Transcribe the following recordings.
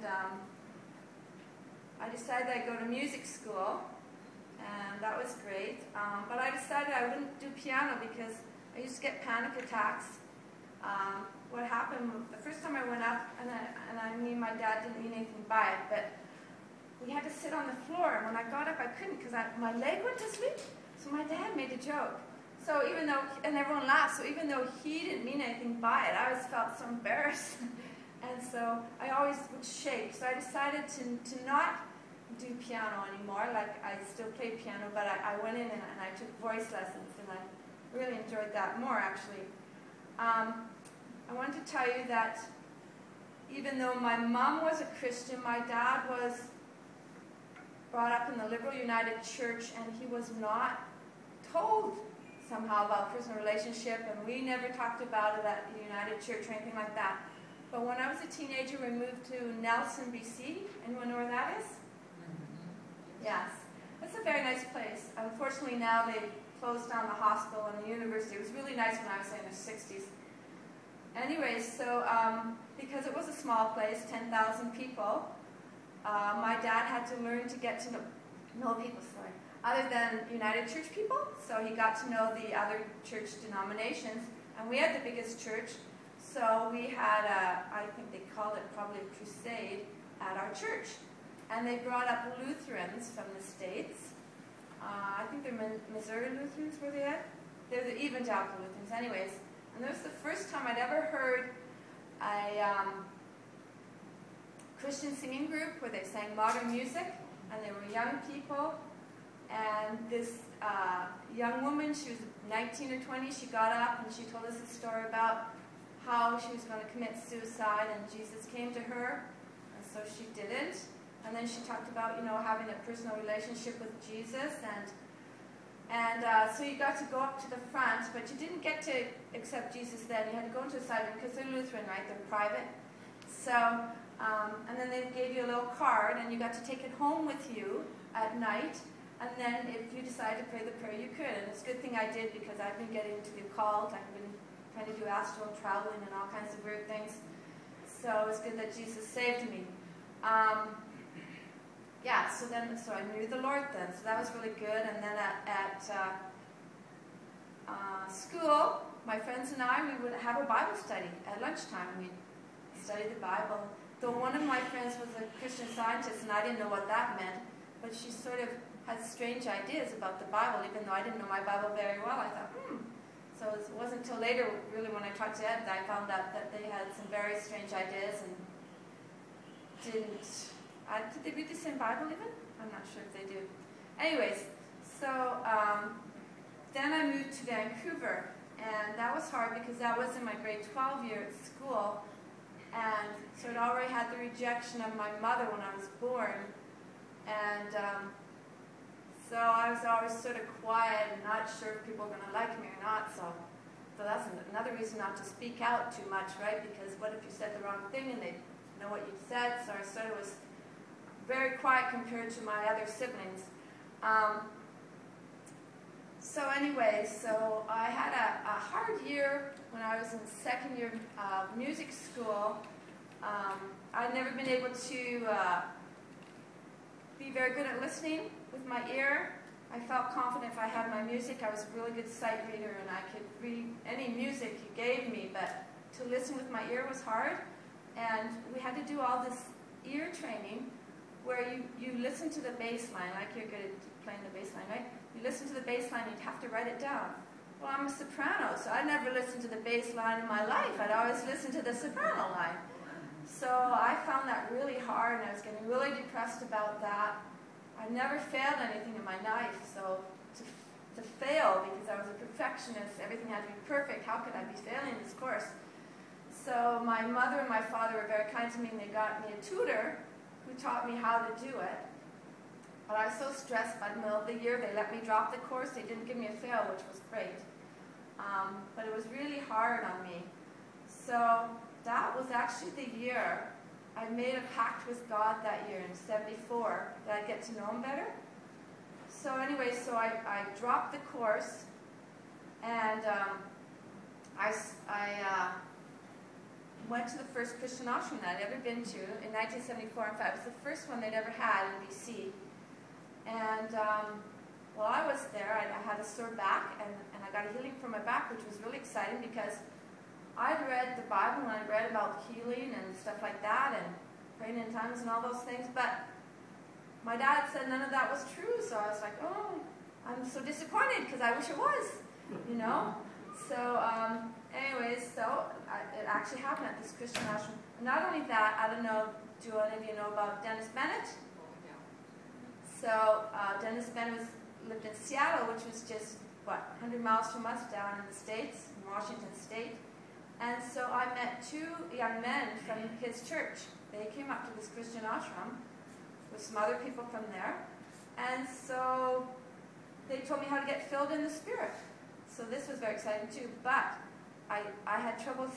and I decided I'd go to music school, and that was great. But I decided I wouldn't do piano because I used to get panic attacks. What happened, the first time I went up, and I mean my dad didn't mean anything by it, but we had to sit on the floor, and when I got up I couldn't because my leg went to sleep. So my dad made a joke. So even though, and everyone laughed, so even though he didn't mean anything by it, I always felt so embarrassed. And so I always would shake. So I decided to not do piano anymore. Like, I still play piano, but I went in and I took voice lessons, and I really enjoyed that more, actually. I want to tell you that even though my mom was a Christian, my dad was brought up in the Liberal United Church, and he was not told somehow about personal relationship, and we never talked about it at the United Church or anything like that. But when I was a teenager, we moved to Nelson, BC. Anyone know where that is? Yes. It's a very nice place. Unfortunately, now they've closed down the hospital and the university. It was really nice when I was in the 60s. Anyways, so because it was a small place, 10,000 people, my dad had to learn to get to know people, other than United Church people. So he got to know the other church denominations, and we had the biggest church. So we had I think they called it probably a crusade at our church. And they brought up Lutherans from the States. I think they're Missouri Lutherans, were they at? They're the evangelical Lutherans, anyways. And that was the first time I'd ever heard a Christian singing group where they sang modern music, and they were young people. And this young woman, she was 19 or 20, she got up and she told us a story about how she was going to commit suicide, and Jesus came to her, and so she didn't. And then she talked about, you know, having a personal relationship with Jesus, and so you got to go up to the front, but you didn't get to accept Jesus then. You had to go into a side room because they're Lutheran, right? They're private. So, and then they gave you a little card, and you got to take it home with you at night. And then if you decided to pray the prayer, you could. And it's a good thing I did, because I've been getting to the occult. I've been trying to do astral traveling and all kinds of weird things. So it's good that Jesus saved me. Yeah, so I knew the Lord then, so that was really good. And then at school, my friends and I, we would have a Bible study at lunchtime. We'd study the Bible. Though one of my friends was a Christian Scientist, and I didn't know what that meant, but she sort of had strange ideas about the Bible, even though I didn't know my Bible very well. I thought, So it wasn't until later, really, when I talked to Ed, that I found out that they had some very strange ideas and didn't... did they read the same Bible even? I'm not sure if they do. Anyways, so then I moved to Vancouver, and that was hard because that was in my grade 12 year at school, and so it already had the rejection of my mother when I was born, and so I was always sort of quiet and not sure if people were going to like me or not, so that's another reason not to speak out too much, right? Because what if you said the wrong thing and they know what you said? So I sort of was very quiet compared to my other siblings. So anyway, so I had a hard year when I was in second year of music school. I'd never been able to be very good at listening with my ear. I felt confident if I had my music. I was a really good sight reader, and I could read any music you gave me, but to listen with my ear was hard. And we had to do all this ear training where you listen to the bass line, like you're good at playing the bass line, right? You listen to the bass line, you'd have to write it down. Well, I'm a soprano, so I never listened to the bass line in my life. I'd always listen to the soprano line. So I found that really hard, and I was getting really depressed about that. I never failed anything in my life, so to fail, because I was a perfectionist, everything had to be perfect, how could I be failing this course? So my mother and my father were very kind to me, and they got me a tutor who taught me how to do it. But I was so stressed by the middle of the year, they let me drop the course. They didn't give me a fail, which was great. But it was really hard on me. So that was actually the year I made a pact with God that year in '74 that I'd get to know Him better. So anyway, so I dropped the course, and went to the first Christian ashram that I'd ever been to in 1974. In fact, it was the first one they'd ever had in BC. And while I was there, I had a sore back, and I got a healing from my back, which was really exciting because I'd read the Bible and I'd read about healing and stuff like that, and praying in tongues and all those things, but my dad said none of that was true, so I was like, oh, I'm so disappointed because I wish it was, you know? So, anyways, it actually happened at this Christian ashram. And not only that, I don't know, do any of you know about Dennis Bennett? So, Dennis Bennett lived in Seattle, which was just, what, 100 miles from us down in the States, in Washington State. And so I met two young men from his church. They came up to this Christian ashram with some other people from there. And so they told me how to get filled in the Spirit. So this was very exciting too. But I had trouble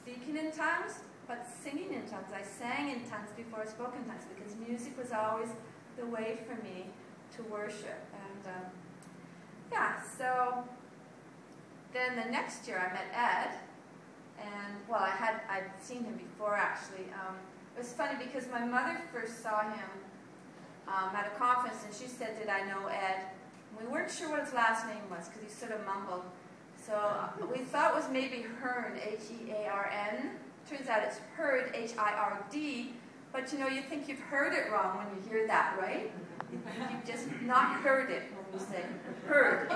speaking in tongues, but singing in tongues. I sang in tongues before I spoke in tongues because music was always the way for me to worship. And yeah, so then the next year I met Ed. And, well, I'd seen him before, actually. It was funny because my mother first saw him at a conference, and she said, did I know Ed? And we weren't sure what his last name was because he sort of mumbled. So we thought it was maybe Hearn, H-E-A-R-N. Turns out it's Hurd, H-I-R-D. But, you know, you think you've heard it wrong when you hear that, right? You've just not heard it when you say Hurd,